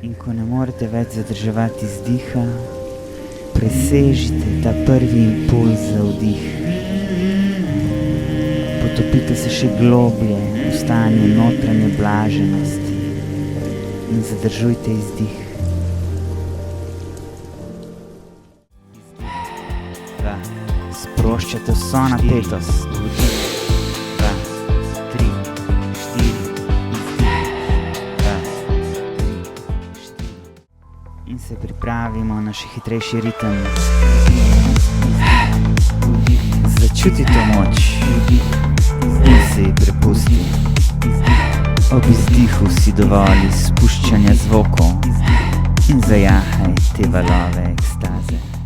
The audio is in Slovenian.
In ko ne morete več zadrževati izdiha, presežite ta prvi impuls za vdih. Potopite se še globlje v stanje notranje blaženosti in zadržujte izdih. Sproščate vso napetost. Vdih. 2, 3, 4, izdih. 2, 3, 4. In se pripravimo na še hitrejši ritem. Začutite moč in se ji prepustite. Ob izdihu si dovoli spuščanja zvokov in zajahaj te valove ekstaze.